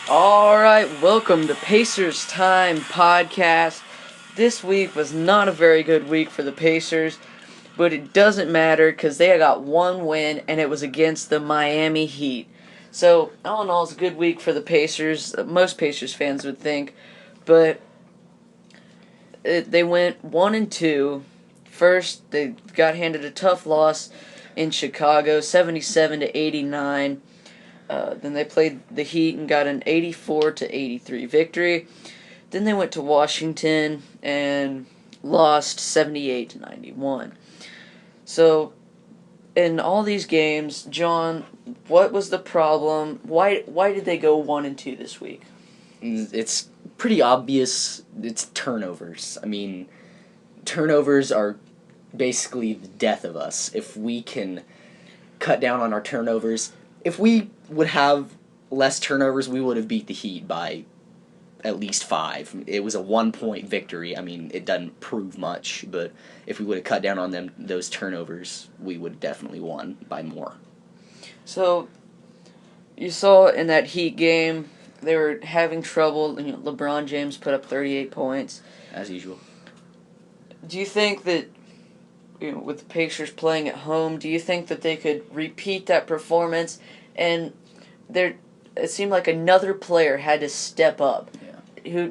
Alright, welcome to Pacers Time Podcast. This week was not a very good week for the Pacers, but it doesn't matter because they got one win and it was against the Miami Heat. So, all in all, it's a good week for the Pacers. Most Pacers fans would think, but they went 1-2. First, they got handed a tough loss in Chicago, 77-89. Then they played the Heat and got an 84-83 victory. Then they went to Washington and lost 78-91. So, in all these games, John, what was the problem? Why did they go 1-2 this week? It's pretty obvious. It's turnovers. I mean, turnovers are basically the death of us. If we can cut down on our turnovers, if we would have less turnovers, we would have beat the Heat by at least 5. It was a 1-point victory. I mean, it doesn't prove much, but if we would have cut down on those turnovers, we would have definitely won by more. So, you saw in that Heat game, they were having trouble. LeBron James put up 38 points. As usual. Do you think that, with the Pacers playing at home, do you think that they could repeat that performance? And it seemed like another player had to step up. Yeah.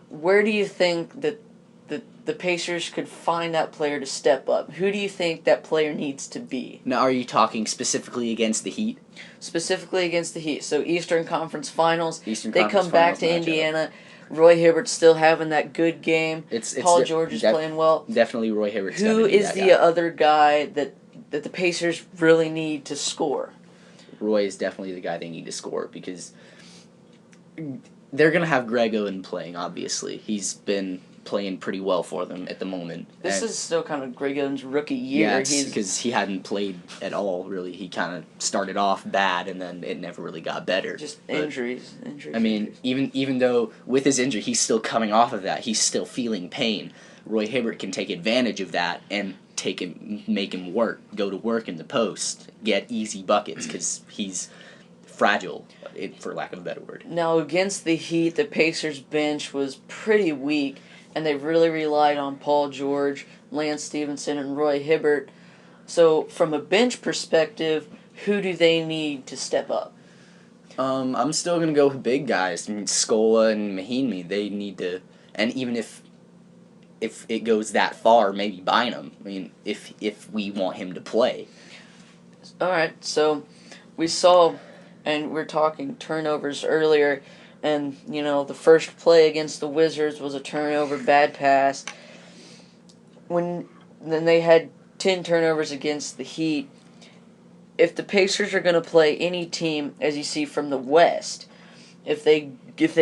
Where do you think that the Pacers could find that player to step up? Who do you think that player needs to be? Now, are you talking specifically against the Heat? Specifically against the Heat. So Eastern Conference Finals. They come back to Indiana. Roy Hibbert's still having that good game. Paul George is playing well. Definitely Roy Hibbert's Who is the other guy that the Pacers really need to score? Roy is definitely the guy they need to score because they're going to have Greg Oden playing, obviously. He's been playing pretty well for them at the moment. This is still kind of Greg Oden's rookie year. Yeah, because he hadn't played at all, really. He kind of started off bad, and then it never really got better. Just injuries. I mean, even though with his injury, he's still coming off of that. He's still feeling pain. Roy Hibbert can take advantage of that and make him go to work in the post, get easy buckets, because he's fragile, for lack of a better word. Now, against the Heat, the Pacers bench was pretty weak, and they really relied on Paul George, Lance Stevenson, and Roy Hibbert. So, from a bench perspective, who do they need to step up? I'm still going to go with big guys. I mean, Scola and Mahinmi, they need to, and even if it goes that far, maybe Bynum. I mean, if we want him to play. All right, so we saw, and we were talking turnovers earlier, and, the first play against the Wizards was a turnover, bad pass. Then they had 10 turnovers against the Heat. If the Pacers are going to play any team, as you see from the West, if they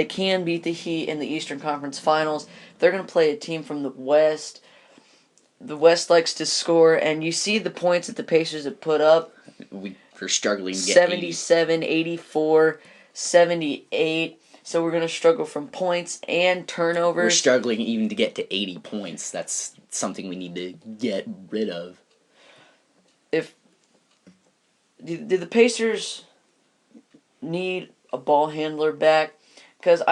can beat the Heat in the Eastern Conference Finals, they're going to play a team from the West. The West likes to score, and you see the points that the Pacers have put up. We're struggling to get 77, 84, 78. So we're going to struggle from points and turnovers. We're struggling even to get to 80 points. That's something we need to get rid of. Did the Pacers need a ball handler back? Because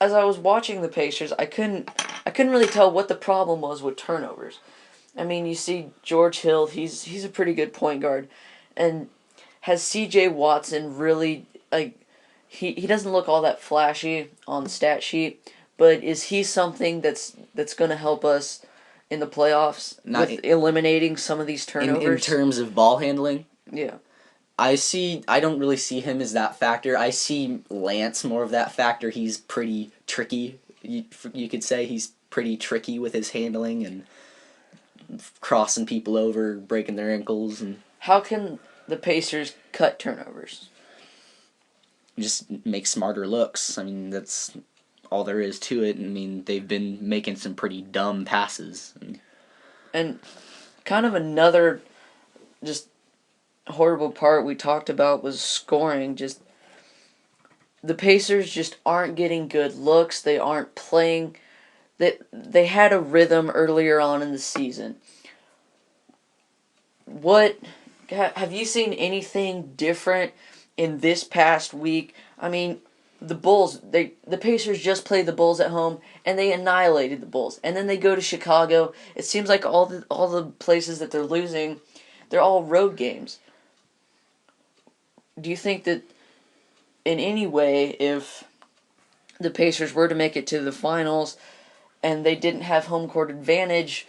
as I was watching the Pacers, I couldn't really tell what the problem was with turnovers. I mean, you see George Hill, he's a pretty good point guard, and has C.J. Watson really, he doesn't look all that flashy on the stat sheet, but is he something that's going to help us in the playoffs with eliminating some of these turnovers? In terms of ball handling? Yeah. I don't really see him as that factor. I see Lance more of that factor. He's pretty tricky. You could say he's pretty tricky with his handling and crossing people over, breaking their ankles. And how can the Pacers cut turnovers? Just make smarter looks. I mean, that's all there is to it. I mean, they've been making some pretty dumb passes. And kind of another just horrible part we talked about was scoring. Just the Pacers just aren't getting good looks. They aren't playing. They had a rhythm earlier on in the season. Have you seen anything different in this past week? I mean, the Bulls, the Pacers just played the Bulls at home and they annihilated the Bulls. And then they go to Chicago. It seems like all the places that they're losing, they're all road games. Do you think that in any way, if the Pacers were to make it to the finals and they didn't have home court advantage,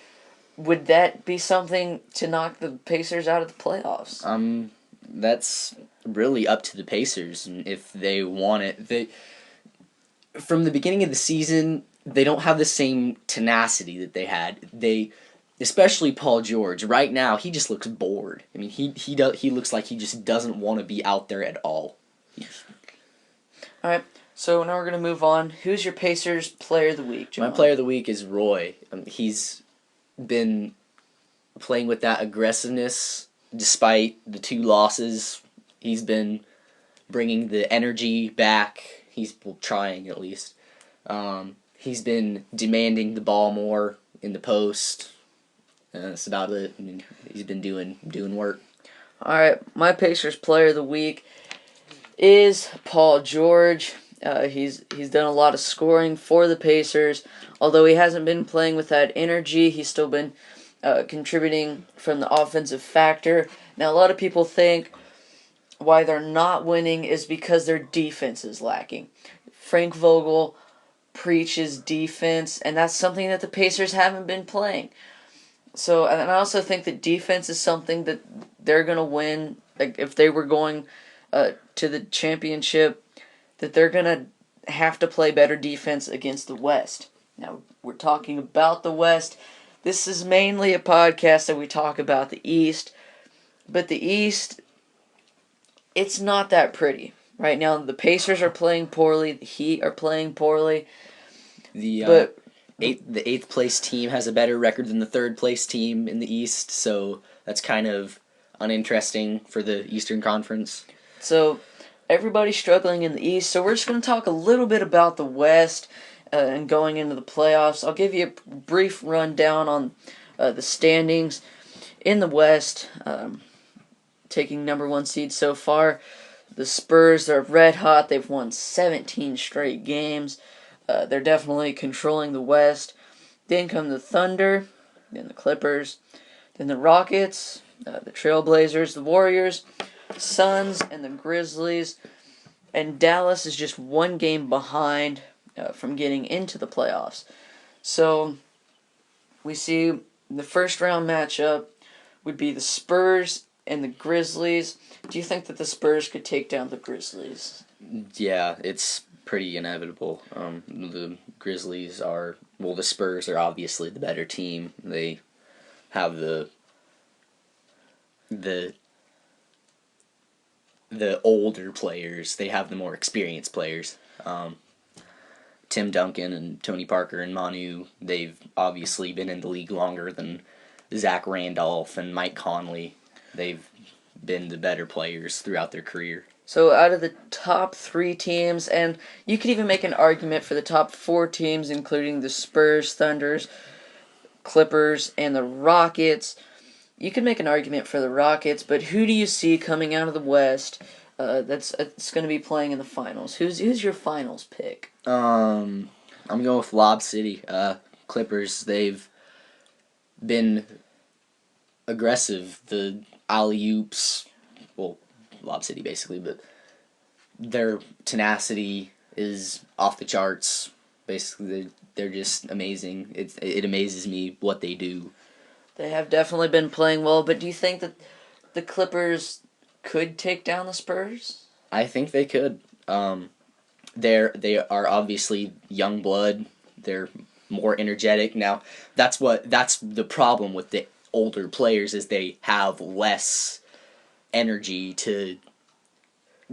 would that be something to knock the Pacers out of the playoffs? That's really up to the Pacers, and if they want it. From the beginning of the season, they don't have the same tenacity that they had. Especially Paul George. Right now, he just looks bored. I mean, he looks like he just doesn't want to be out there at all. All right. So now we're gonna move on. Who's your Pacers Player of the Week, John? My Player of the Week is Roy. He's been playing with that aggressiveness despite the 2 losses. He's been bringing the energy back. He's trying at least. He's been demanding the ball more in the post. That's about it. I mean, he's been doing work. All right, my Pacers Player of the Week is Paul George. He's done a lot of scoring for the Pacers. Although he hasn't been playing with that energy, he's still been contributing from the offensive factor. Now, a lot of people think why they're not winning is because their defense is lacking. Frank Vogel preaches defense, and that's something that the Pacers haven't been playing. So, and I also think that defense is something that they're going to win. Like, if they were going to the championship, that they're going to have to play better defense against the West. Now, we're talking about the West. This is mainly a podcast that we talk about the East. But the East, it's not that pretty. Right now, the Pacers are playing poorly. The Heat are playing poorly. The eighth place team has a better record than the 3rd place team in the East, so that's kind of uninteresting for the Eastern Conference. So everybody's struggling in the East. So we're just going to talk a little bit about the West and going into the playoffs. I'll give you a brief rundown on the standings in the West. Taking number 1 seed so far, the Spurs are red hot. They've won 17 straight games. They're definitely controlling the West. Then come the Thunder, then the Clippers, then the Rockets, the Trailblazers, the Warriors, Suns, and the Grizzlies. And Dallas is just 1 game behind from getting into the playoffs. So we see the first round matchup would be the Spurs and the Grizzlies. Do you think that the Spurs could take down the Grizzlies? Yeah, it's pretty inevitable. The Grizzlies are, well, the Spurs are obviously the better team. They have the older players. They have the more experienced players. Tim Duncan and Tony Parker and Manu, they've obviously been in the league longer than Zach Randolph and Mike Conley. They've been the better players throughout their career. So out of the top 3 teams, and you could even make an argument for the top 4 teams, including the Spurs, Thunders, Clippers, and the Rockets. You could make an argument for the Rockets, but who do you see coming out of the West that's going to be playing in the finals? Who's your finals pick? I'm going with Lob City. Clippers, they've been aggressive. The alley-oops, well, Lob City basically, but their tenacity is off the charts. Basically, they're just amazing. It amazes me what they do. They have definitely been playing well, but do you think that the Clippers could take down the Spurs? I think they could. They are obviously young blood. They're more energetic now. That's the problem with the older players, is they have less energy to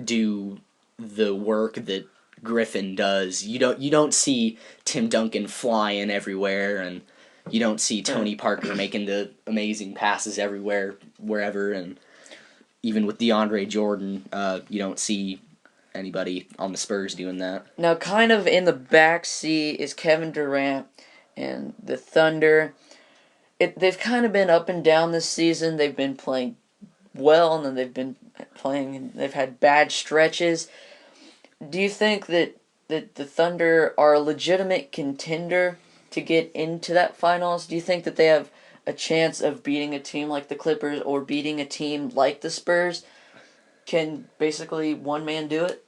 do the work that Griffin does. You don't see Tim Duncan flying everywhere, and you don't see Tony Parker making the amazing passes everywhere, wherever, and even with DeAndre Jordan, you don't see anybody on the Spurs doing that. Now, kind of in the backseat is Kevin Durant and the Thunder. They've kind of been up and down this season. They've been playing well, and then they've had bad stretches. do you think that the Thunder are a legitimate contender to get into that finals? Do you think that they have a chance of beating a team like the Clippers or beating a team like the Spurs? Can basically one man do it?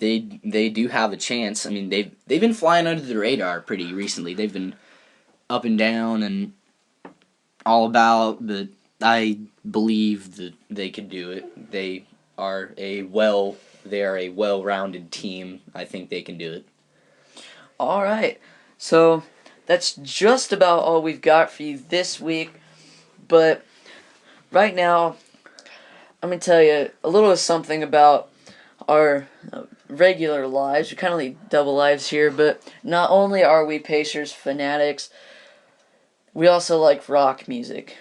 They do have a chance. I mean, they've been flying under the radar pretty recently. They've been up and down and all about, but I believe that they can do it. They are a well-rounded team. I think they can do it. All right. So that's just about all we've got for you this week. But right now, I'm going to tell you a little of something about our regular lives. We kind of lead double lives here, but not only are we Pacers fanatics, we also like rock music.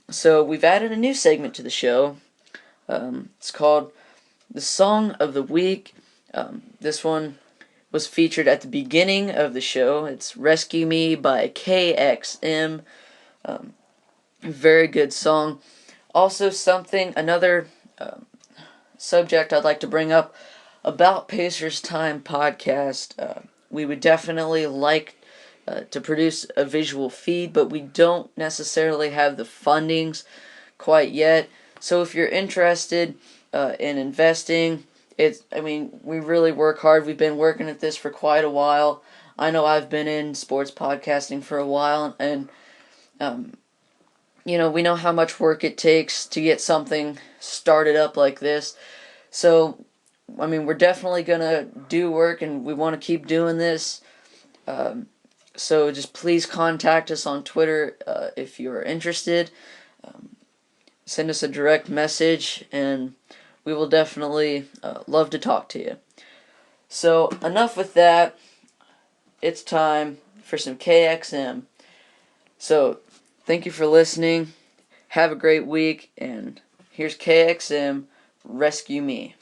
So we've added a new segment to the show. It's called The Song of the Week. This one was featured at the beginning of the show. It's Rescue Me by KXM. Very good song. Also, another subject I'd like to bring up about Pacers Time podcast. We would definitely like to produce a visual feed, but we don't necessarily have the fundings quite yet. So if you're interested in investing, we really work hard. We've been working at this for quite a while. I know I've been in sports podcasting for a while, and we know how much work it takes to get something started up like this. So, we're definitely gonna do work, and we want to keep doing this. So just please contact us on Twitter if you are interested. Send us a direct message, and we will definitely love to talk to you. So enough with that. It's time for some KXM. So thank you for listening. Have a great week, and here's KXM, Rescue Me.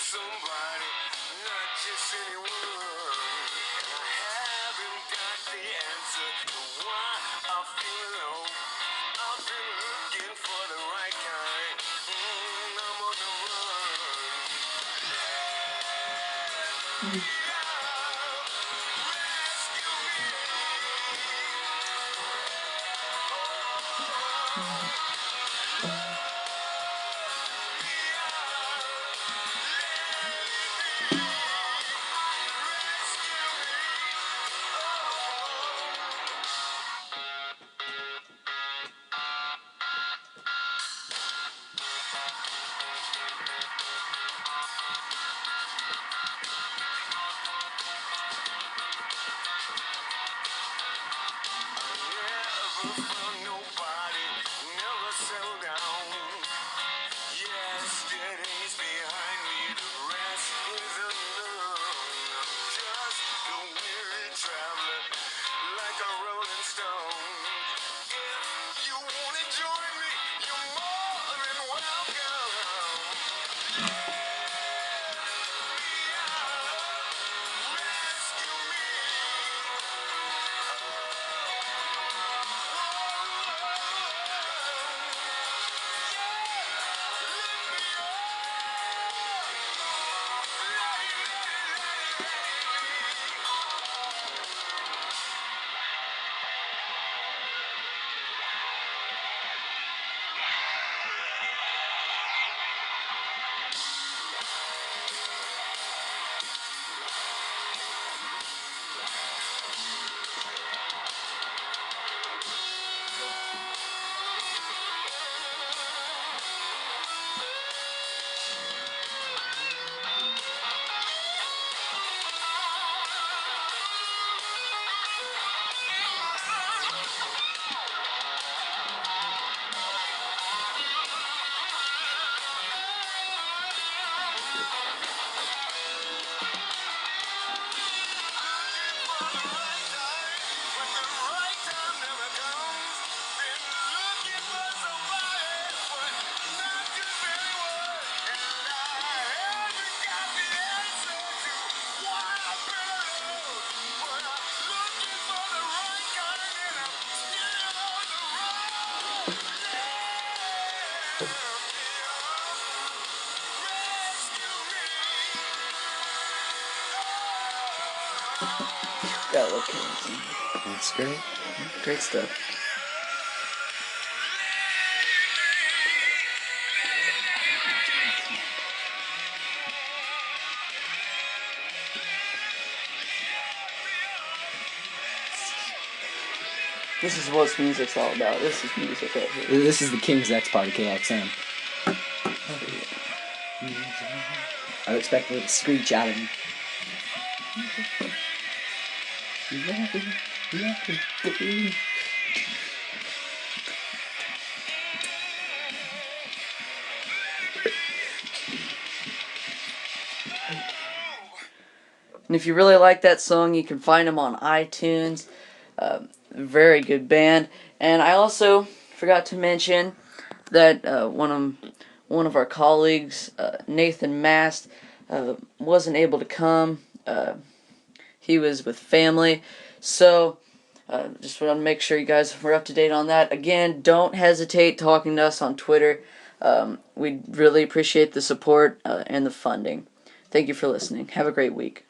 Somebody, not just anyone. And I haven't got the answer to why I feel alone. I've been looking for the right kind. I'm on the run. Never found nobody, never settled down. Yesterday's behind me, the rest is unknown. I'm just a weary traveler, like a rolling stone. If you wanna join me, you're more than welcome. Rescue me. Gotta love Kings. That's great. Great stuff. This is what music's all about. This is music right here. This is the King's X Party KXM. I expect a little screech out of him. And if you really like that song, you can find them on iTunes. Very good band. And I also forgot to mention that one of our colleagues, Nathan Mast, wasn't able to come. He was with family. So just want to make sure you guys were up to date on that. Again, don't hesitate talking to us on Twitter. We really appreciate the support and the funding. Thank you for listening. Have a great week.